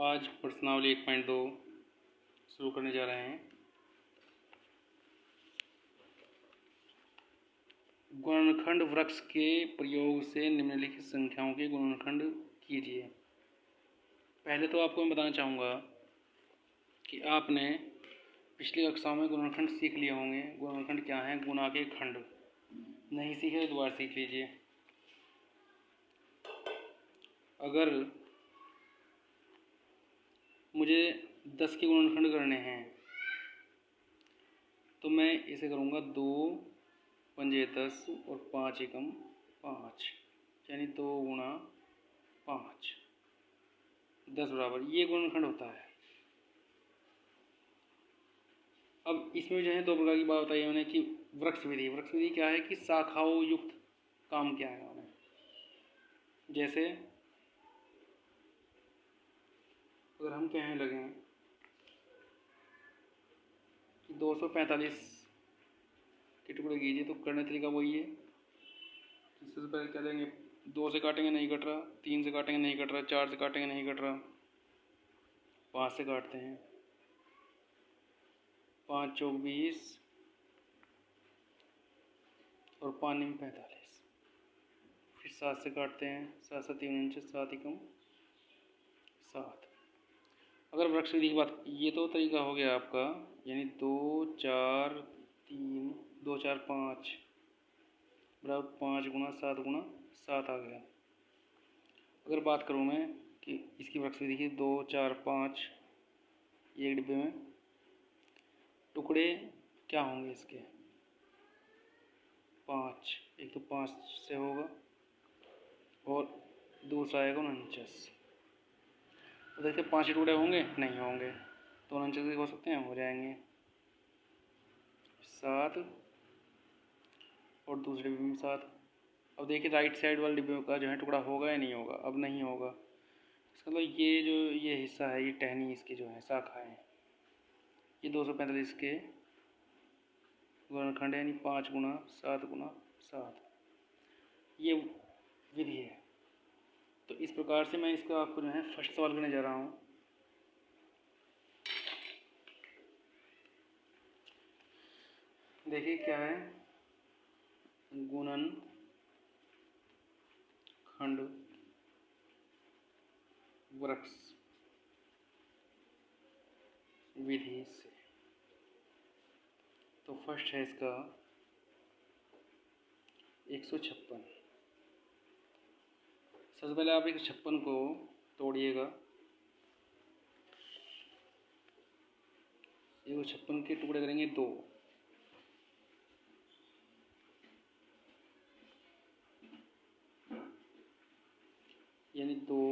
आज प्रश्नावली 1.2 शुरू करने जा रहे हैं। गुणनखंड वृक्ष के प्रयोग से निम्नलिखित संख्याओं के गुणनखंड कीजिए। पहले तो आपको मैं बताना चाहूँगा कि आपने पिछली कक्षाओं में गुणनखंड सीख लिए होंगे। गुणनखंड क्या है? गुणा के खंड। नहीं सीखे तो दोबारा सीख लीजिए। अगर मुझे 10 के गुणनखंड करने हैं तो मैं इसे करूँगा 2 पंजे 10 और 5 एकम 5, यानी 2 गुणा 5 10 बराबर, ये गुणनखंड होता है। अब इसमें जो है दो प्रकार की बात बताई मैंने कि वृक्ष विधि। वृक्ष विधि क्या है कि शाखाओं युक्त काम क्या है उन्हें। जैसे अगर हम कहने लगें कि 245 के टुकड़े कीजिए तो करने तरीका वही है। सबसे पहले क्या देंगे? 2 से काटेंगे, नहीं कट रहा। 3 से काटेंगे, नहीं कट रहा। 4 से काटेंगे, नहीं कट रहा। 5 से काटते हैं, 5 चौक 20 और 5 निम 45। फिर 7 से काटते हैं, 7 7 3 49, 7 एकम 7। अगर वृक्ष विधि की बात, ये तो तरीका हो गया आपका, यानी 2 4 3 2 4 5 बराबर 5 गुणा 7 गुणा 7 आ गया। अगर बात करूँ मैं कि इसकी वृक्ष विधि की 2 4 5, एक डिब्बे में टुकड़े क्या होंगे इसके? 5। एक तो 5 से होगा और दूसरा आएगा 49। तो देखते 5 के टुकड़े होंगे? नहीं होंगे। तो 49 हो सकते हैं, हो जाएंगे 7 और दूसरे डिब्बे में 7। अब देखिए राइट साइड वाले डिब्बे का जो है टुकड़ा होगा या नहीं होगा? अब नहीं होगा। इसका मतलब ये हिस्सा है, ये टहनी इसकी जो है शाखा है, ये 245 के गुणनखंड है, यानी 5 गुणा 7 गुणा 7, ये विधि है। तो इस प्रकार से मैं इसका आपको जो है फर्स्ट सवाल करने जा रहा हूँ। देखिए क्या है? गुणन खंड वृक्ष विधि से। तो फर्स्ट है इसका 156। सबसे पहले आप 156 को तोड़िएगा। 156 के टुकड़े करेंगे 2, यानी 2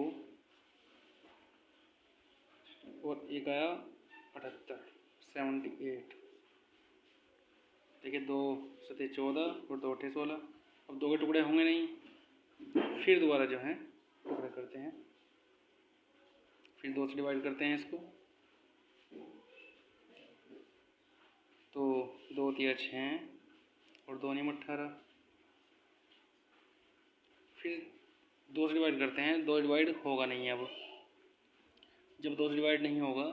और एक आया 78, 78। देखिए 2 सते 14 और 2 अठे 16। अब 2 के टुकड़े होंगे नहीं, फिर दोबारा जो है टुकड़े करते हैं, फिर 2 से डिवाइड करते हैं इसको। तो 2 तिया 6 और 2 निम 18। फिर 2 से डिवाइड करते हैं, 2 डिवाइड होगा नहीं। अब जब 2 से डिवाइड नहीं होगा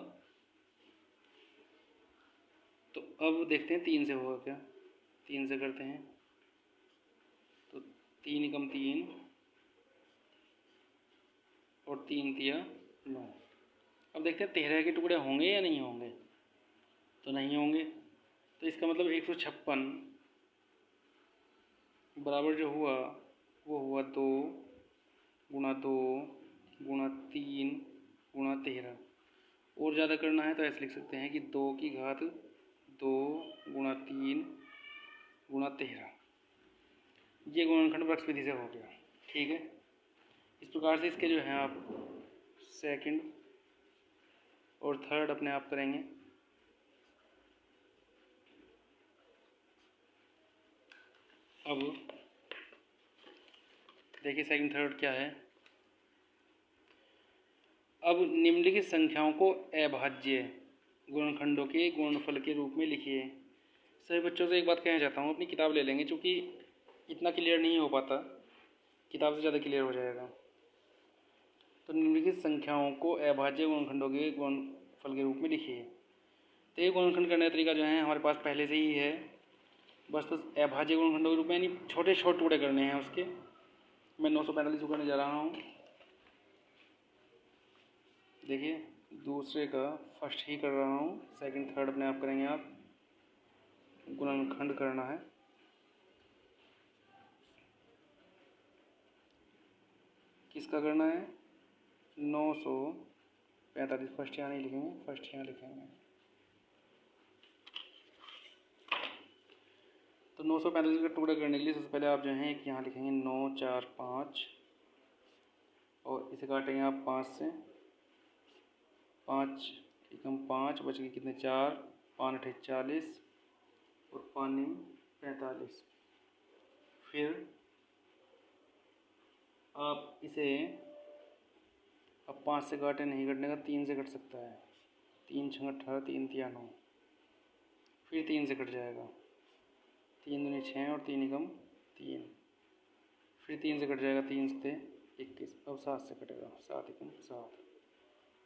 तो अब देखते हैं 3 से होगा क्या। 3 से करते हैं तो 3 एकम 3 और 3 तिया 9। अब देखते हैं 13 के टुकड़े होंगे या नहीं होंगे? तो नहीं होंगे। तो इसका मतलब 156 बराबर जो हुआ वो हुआ 2 गुणा 2 गुणा 3 गुणा 13। और ज़्यादा करना है तो ऐसे लिख सकते हैं कि 2 की घात 2 गुणा 3 गुणा 13। ये गुणनखंड वृक्ष विधि से हो गया। ठीक है। इस प्रकार से इसके जो हैं आप सेकंड और थर्ड अपने आप करेंगे। अब देखिए सेकंड थर्ड क्या है। अब निम्नलिखित संख्याओं को अभाज्य गुणनखंडों के गुणनफल के रूप में लिखिए। सभी बच्चों से एक बात कहना चाहता हूँ, अपनी किताब ले लेंगे, क्योंकि इतना क्लियर नहीं हो पाता, किताब से ज़्यादा क्लियर हो जाएगा। तो निम्नलिखित संख्याओं को अभाज्य गुणनखंडों के गुणनफल के रूप में लिखिए। तो ये गुणनखंड करने का तरीका जो है हमारे पास पहले से ही है, बस अभाज्य गुणनखंडों के रूप में, यानी छोटे छोटे टुकड़े करने हैं उसके। मैं 945 को करने जा रहा हूँ। देखिए दूसरे का फर्स्ट ही कर रहा हूँ, सेकंड थर्ड अपने आप करेंगे आप। गुणनखंड करना है। किसका करना है? 945। फर्स्ट यहाँ नहीं लिखेंगे, फर्स्ट यहाँ लिखेंगे। तो 945 का टुकड़ा करने के लिए सबसे पहले आप जो हैं यहाँ लिखेंगे 9 4 5 और इसे काटेंगे आप 5 से। 5 एकम 5 बच गए कितने? 4, 5 8 40 और 5 9 45। फिर आप इसे अब 5 से काटे नहीं, कटने का 3 से कट सकता है। 3 6 18, 3 3 9, फिर 3 से कट जाएगा। 3 दूनी 6 और 3 एकम 3, फिर 3 से कट जाएगा। 3 से 21, अब 7 से कटेगा। 7 एकम 7।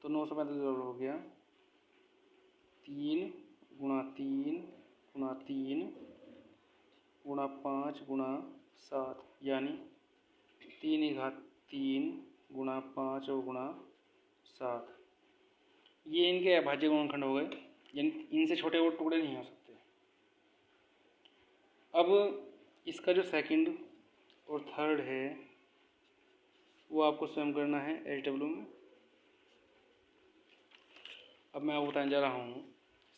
तो 945 हो गया 3 गुणा 3 गुणा 3 गुणा 5 गुणा 7, यानी 3 घात 3 गुणा 5 और गुणा 7। ये इनके अभाज्य गुणनखंड हो गए, यानी इनसे छोटे और टुकड़े नहीं हो सकते। अब इसका जो सेकंड और थर्ड है वो आपको स्वयं करना है HW में। अब मैं आपको बताने जा रहा हूँ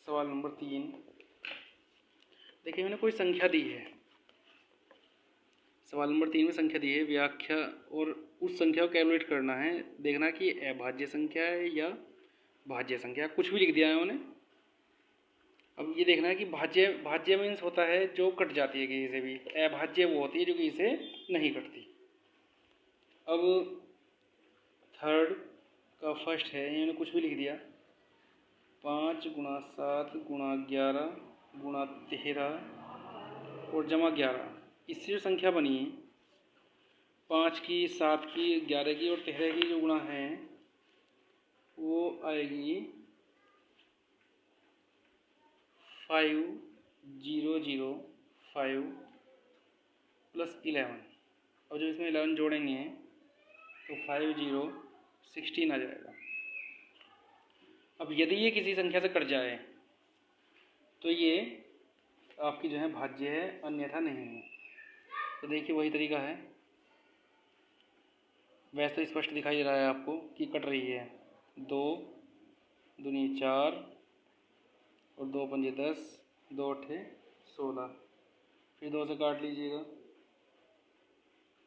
सवाल नंबर 3। देखिए मैंने कोई संख्या दी है, सवाल नंबर 3 में संख्या दी है, व्याख्या और उस संख्या को कैलकुलेट करना है, देखना कि अभाज्य संख्या है या भाज्य संख्या। कुछ भी लिख दिया है उन्होंने। अब ये देखना है कि भाज्य मीन्स होता है जो कट जाती है किसी से भी, अभाज्य वो होती है जो किसी से नहीं कटती। अब थर्ड का फर्स्ट है, इन्होंने कुछ भी लिख दिया। 5 गुणा 7 गुणा 11 गुणा 13 और जमा 11। इससे जो संख्या बनी 5 की, 7 की, 11 की और 13 की जो गुणा है वो आएगी 5005 प्लस 11। और जब इसमें 11 जोड़ेंगे तो 5016 आ जाएगा। अब यदि ये किसी संख्या से कट जाए तो ये आपकी जो है भाज्य है, अन्यथा नहीं है। तो देखिए वही तरीका है, वैसे तो स्पष्ट दिखाई दे रहा है आपको कि कट रही है। 2 दूनी 4 और 2 पंजे 10, 2 अठे 16। फिर 2 से काट लीजिएगा।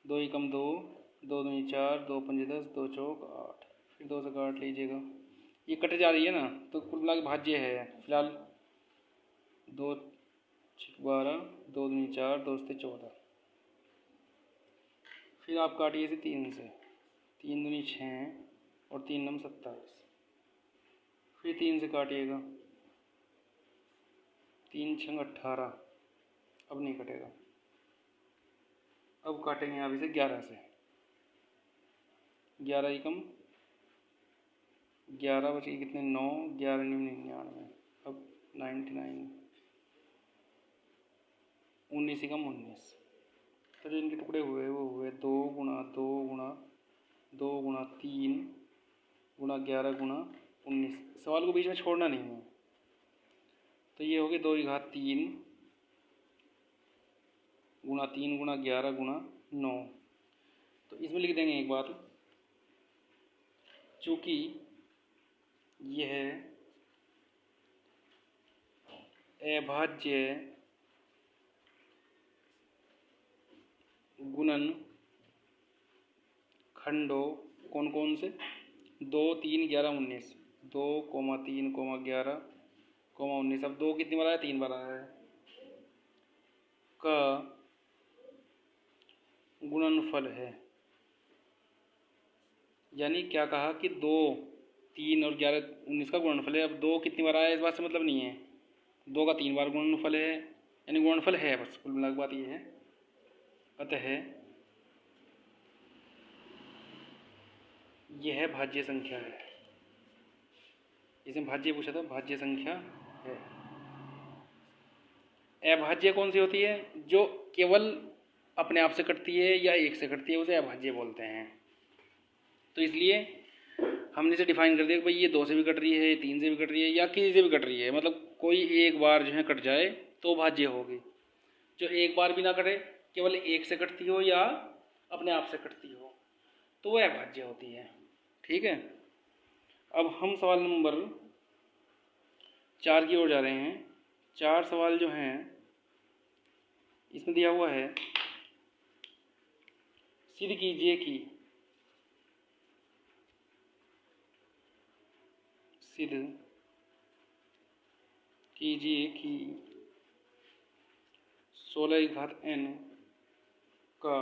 2 एकम 2, 2 दूनी 4, 2 पंजे 10, 2 चौक 8। फिर 2 से काट लीजिएगा। ये कट जा रही है ना, तो कुल मिला के भाज्य है फिलहाल। 2 6 12, 2 दूनी 4, 2 से 14। फिर आप काटिए इसे 3 से। 3 दूनी 6 और 3 नम 27। फिर 3 से काटिएगा। 3 6 18, अब नहीं कटेगा। अब काटेंगे आप इसे 11 से। 11 एकम 11 बचे कितने? 9, 11 99। अब 99, 19 एकम 19। तो जो इनके टुकड़े हुए वो हुए 2 गुणा 2 गुणा 2 गुणा 3 गुणा 11 गुणा 19। सवाल को बीच में छोड़ना नहीं है। तो ये हो गए 2 की घात 3 गुणा 3 गुणा 11 गुणा 9। तो इसमें लिख देंगे एक बात, चूँकि यह अभाज्य गुणन खंडों कौन कौन से? 2 3 11 19। 2, 3, 11, 19। अब 2 कितनी बार आया? 3 बार आया है। का गुणनफल है, यानी क्या कहा कि 2 3 और 11 19 का गुणनफल है। अब 2 कितनी बार आया इस बात से मतलब नहीं है, 2 का 3 बार गुणनफल है, यानी गुणनफल है। बस कुल मिला के बात ये है। अतः यह भाज्य संख्या है। इसमें भाज्य पूछा था, भाज्य संख्या है। अभाज्य कौन सी होती है? जो केवल अपने आप से कटती है या एक से कटती है, उसे अभाज्य बोलते हैं। तो इसलिए हमने इसे डिफाइन कर दिया कि भाई ये 2 से भी कट रही है, 3 से भी कट रही है, या किसी से भी कट रही है, मतलब कोई एक बार जो है कट जाए तो भाज्य होगी। जो एक बार भी ना कटे, केवल एक से कटती हो या अपने आप से कटती हो, तो वह अभाज्य होती है। ठीक है, अब हम सवाल नंबर 4 की ओर जा रहे हैं। 4 सवाल जो हैं इसमें दिया हुआ है, सिद्ध कीजिए कि सिद्ध कीजिए कि 16n का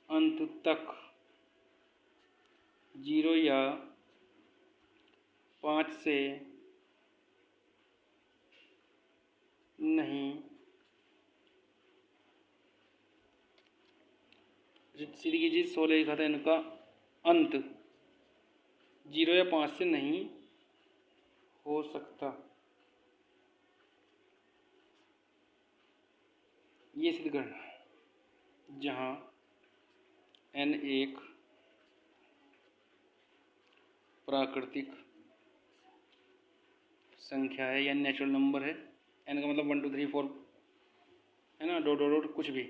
अंत तक 0 या 5 से नहीं, सिद्ध कीजिए 16n का अंत 0 या 5 से नहीं हो सकता। ये सिद्ध करना है, जहाँ n एक प्राकृतिक संख्या है या नेचुरल नंबर है। n का मतलब 1 2 3 4 है ना, डॉट डॉट डॉट कुछ भी।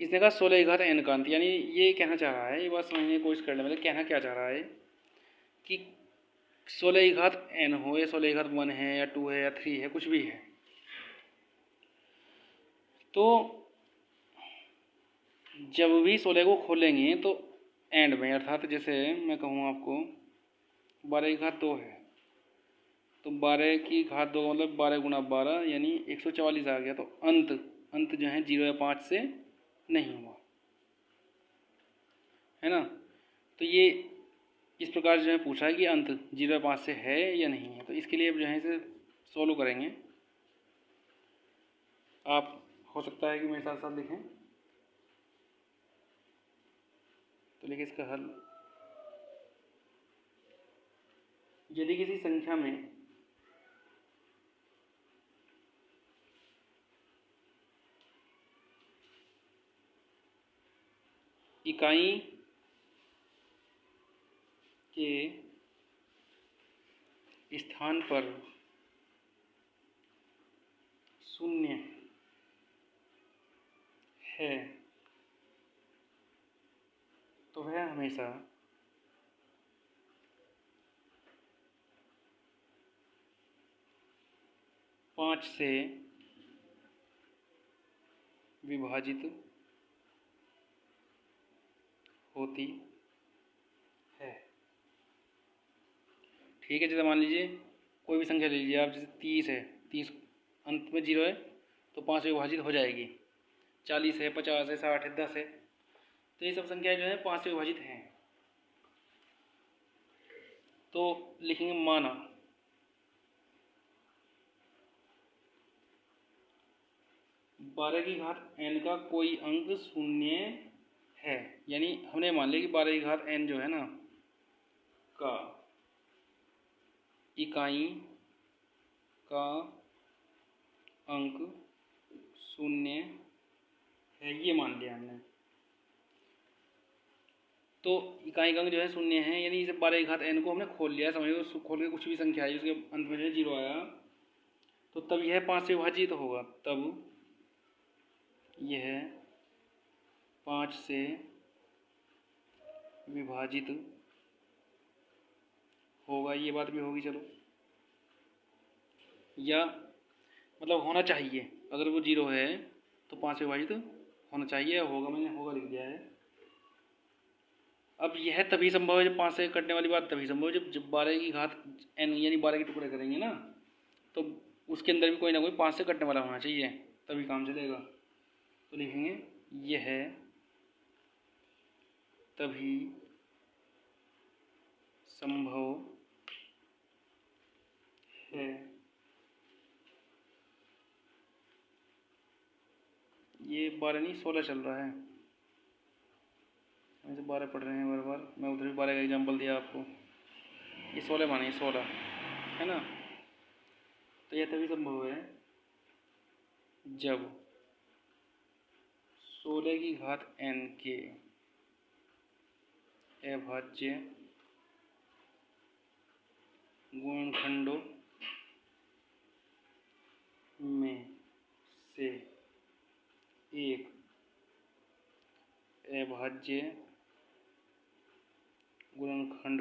इसने कहा 16n का अंत, यानी ये कहना चाह रहा है, ये बात समझने की कोशिश करने वाले, कहना क्या चाह रहा है कि 16n हो या 16(1) है या 2 है या 3 है, कुछ भी है, तो जब भी 16 को खोलेंगे तो एंड में, अर्थात जैसे मैं कहूँ आपको 12(2) है, तो 12(2) का मतलब 12 गुणा 12 यानी 144 आ गया। तो अंत जो है 0 या 5 से नहीं हुआ, है ना। तो ये इस प्रकार जो है पूछा है कि अंत 0 या 5 से है या नहीं है। तो इसके लिए अब जो है इसे सोल्व करेंगे। आप हो सकता है कि मेरे साथ साथ लिखें, तो लिखिए इसका हल। यदि किसी संख्या में इकाई के स्थान पर 0 है तो वह हमेशा पाँच से विभाजित होती है। ठीक है, जैसे मान लीजिए कोई भी संख्या ले लीजिए आप, जैसे 30 है, 30 अंत में 0 है तो 5 से विभाजित हो जाएगी। 40 है, 50 है, 60 है, 10 है, तो ये सब संख्याएं जो है 5 से विभाजित हैं। तो लिखेंगे माना 12n का कोई अंक 0 है, यानी हमने मान लिया कि 12n जो है ना का इकाई का अंक 0 है, ये मान लिया हमने। तो इकाई का अंक जो है 0 है, यानी इसे 12n को हमने खोल लिया, समझो खोल के कुछ भी संख्या है उसके अंत में जो 0 आया, तो तब यह 5 से विभाजित होगा, तब यह 5 से विभाजित होगा, ये बात भी होगी। चलो, या मतलब होना चाहिए, अगर वो 0 है तो 5 से विभाजित होना चाहिए, होगा, मैंने होगा लिख दिया है। अब यह तभी संभव है, जब 5 से कटने वाली बात तभी संभव है जब 12 की घात n यानी 12 के टुकड़े करेंगे ना, तो उसके अंदर भी कोई ना कोई 5 से कटने वाला होना चाहिए, तभी काम चलेगा। तो लिखेंगे यह तभी संभव है, ये 12 नहीं 16 चल रहा है, ऐसे 12 पढ़ रहे हैं बार बार, मैं उधर भी 12 का एग्जाम्पल दिया आपको। ये 16 मानिए, 16 है ना। तो यह तभी संभव है जब 16 की घात n के अभाज्य गुणनखंडों में से एक अभाज्य गुणनखंड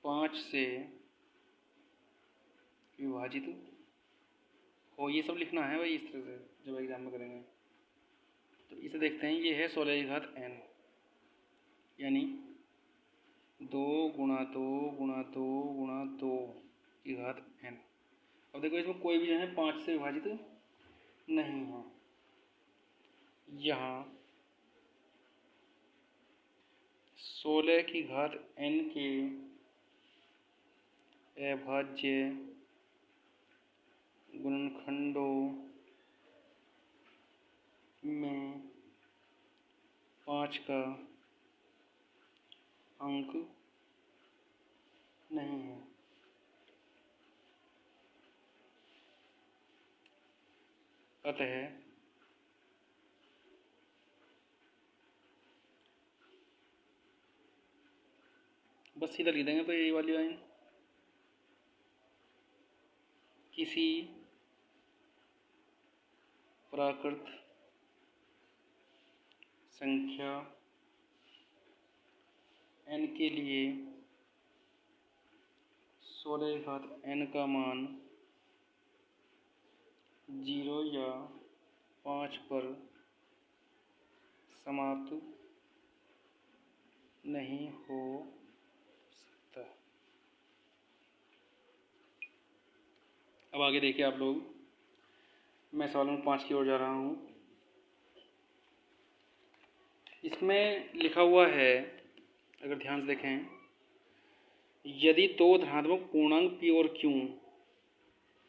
5 से विभाजित हो। ये सब लिखना है भाई इस तरह से जब एग्जाम में करेंगे। तो इसे देखते हैं, ये है 16 की घात n, यानी 2 गुणा 2 गुणा 2 गुणा 2 की घात n। अब देखो इसमें कोई भी जो है 5 से विभाजित नहीं है। यहाँ 16 की घात n के अभाज्य गुणनखंडों में 5 का अंक नहीं है। अतः बस सीधा लिख देंगे तो यही वाली लाइन, किसी प्राकृत संख्या n के लिए 16 की घात n का मान 0 या 5 पर समाप्त नहीं हो सकता। अब आगे देखिए आप लोग, मैं सवाल नंबर 5 की ओर जा रहा हूँ। इसमें लिखा हुआ है, अगर ध्यान से देखें, यदि दो धनात्मक पूर्णांक p और q,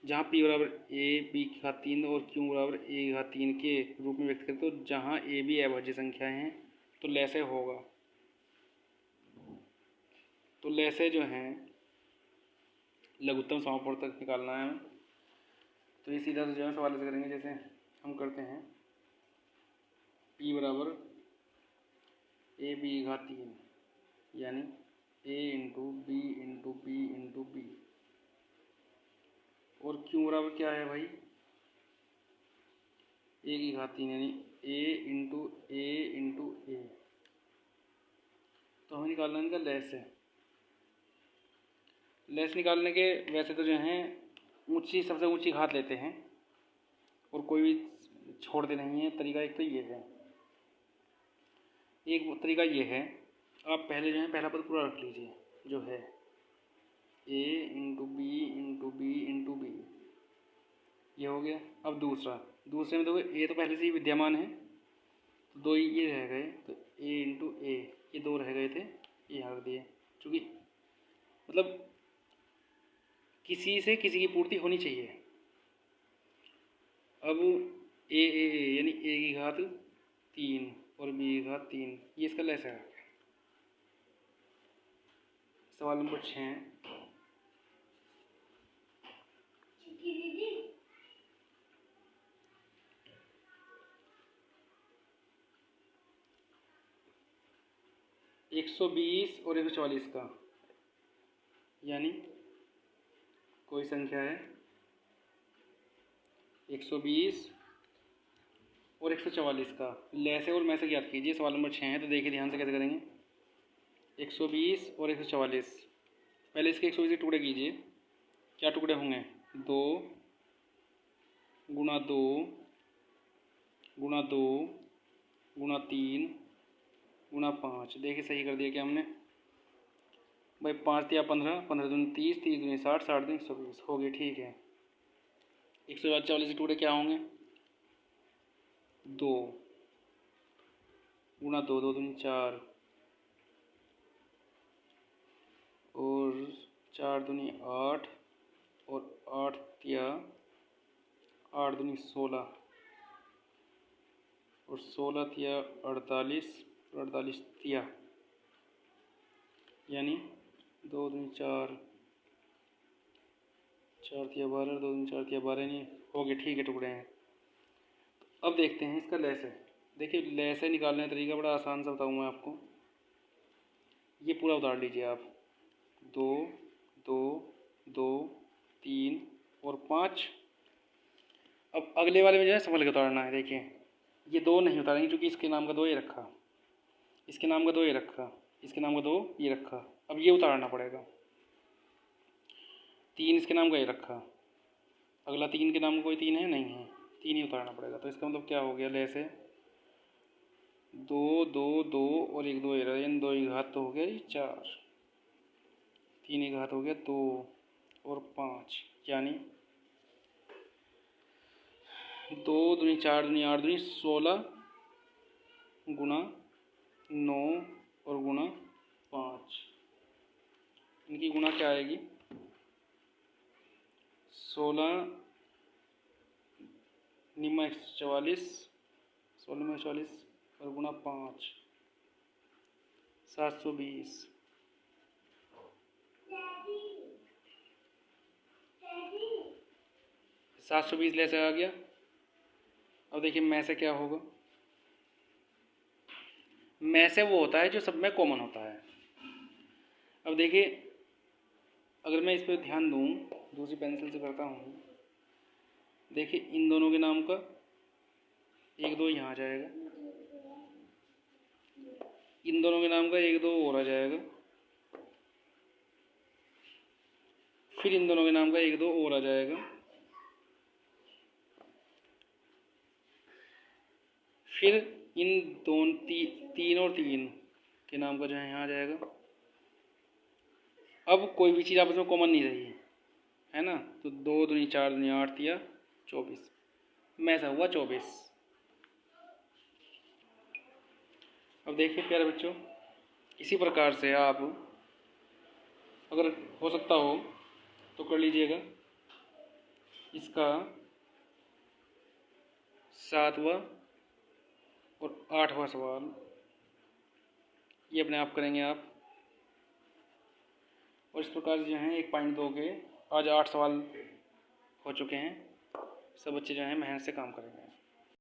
जहाँ p बराबर a b की घात 3 और q बराबर a की घात 3 के रूप में व्यक्त करें, तो जहाँ a b अभाज्य संख्या हैं तो लैसे होगा। तो लैसे जो हैं लघुत्तम समापवर्तक निकालना है। तो ये सीधा जो है सवाल से करेंगे, जैसे हम करते हैं p बराबर a b की घात 3, यानी a into b into b into b, और q बराबर क्या है भाई, a की घात 3, यानी a इंटू ए इंटू ए। तो हमें निकालना है इनका लैस है। लैस निकालने के वैसे तो जो हैं ऊंची, सबसे ऊंची घात लेते हैं और कोई भी छोड़ते नहीं है। तरीका एक तो ये है, एक तरीका ये है, आप पहले जो है पहला पद पूरा रख लीजिए, जो है a into b into b into b, ये हो गया। अब दूसरे में देखो a तो पहले से ही विद्यमान है, तो 2 ये रह गए, तो a इंटू ए, ये 2 रह गए थे, ये यहाँ रख दिए। चूँकि मतलब किसी से किसी की पूर्ति होनी चाहिए। अब ए यानी a की घात 3 और b की घात 3, ये इसका लैस है। सवाल नंबर 6, एक 120 और 144 का, यानी कोई संख्या है 120 और 144 का लैसे और मैसे ज्ञात कीजिए। सवाल नंबर 6 है, तो देखिए ध्यान से कैसे करेंगे। 120 और 144, पहले इसके 120 के टुकड़े कीजिए। क्या टुकड़े होंगे, 2 गुणा 2 गुणा 2 गुणा 3 गुणा 5। देखिए सही कर दिया क्या हमने भाई, 5 या 15, 15 दूनी 30, 30 दूनी 60, 60 दूनी 120 हो गई। ठीक है, 144 के टुकड़े क्या होंगे, 2 गुणा 2, 2 दूनी 4 और 4 दूनी 8 और 8 या 8 दूनी 16 और 16 तिया 48 और 48 तिया, यानी 2 दूनी 4, 4 तिया 12, 2 दूनी 4 तिया 12, नहीं हो गए, ठीक है, टुकड़े हैं। अब देखते हैं इसका लैसे। देखिए लैसे निकालने का तरीका बड़ा आसान सा बताऊँ मैं आपको। ये पूरा उतार लीजिए आप, 2 2 2 3 और 5। अब अगले वाले में जो है संभल के उतारना है। देखिए ये 2 नहीं उतारेंगे क्योंकि इसके नाम का 2 ये रखा, इसके नाम का 2 ये रखा, इसके नाम का 2 ये रखा। अब ये उतारना पड़ेगा। 3 इसके नाम का ये रखा, अगला 3 के नाम का कोई 3 है नहीं है, 3 ही उतारना पड़ेगा। तो इसका मतलब क्या हो गया, लैसे 2 2 2 और 1 2 ये रहा, यानी 2 की घात तो हो गया ये 4, 3 की घात हो गया 2 और 5, यानी 2 दूनी 4 दूनी 8 दूनी 16 गुना 9 और गुना 5। इनकी गुना क्या आएगी, 16 निम्मा 144, 16 में 144 और गुना 5, 720। 720 लैसे आ गया। अब देखिए मैं से क्या होगा, मैं से वो होता है जो सब में कॉमन होता है। अब देखिए अगर मैं इस पर ध्यान दूँ, दूसरी पेंसिल से करता हूँ, देखिए इन दोनों के नाम का 1 2 यहाँ आ जाएगा, इन दोनों के नाम का 1 2 और आ जाएगा, फिर इन दोनों के नाम का 1 2 और आ जाएगा, फिर इन दोनों 3 और 3 के नाम का जो है यहाँ आ जाएगा। अब कोई भी चीज़ आपस में कॉमन नहीं रही है ना, तो 2 दूनी 4 दूनी 8 तिया 24, में ऐसा हुआ 24। अब देखिए प्यारे बच्चों, इसी प्रकार से आप अगर हो सकता हो तो कर लीजिएगा। इसका 7वां और 8वां सवाल ये अपने आप करेंगे आप। और इस प्रकार जो हैं 1.2 के आज 8 सवाल हो चुके हैं। सब बच्चे जो हैं मेहनत से काम करेंगे।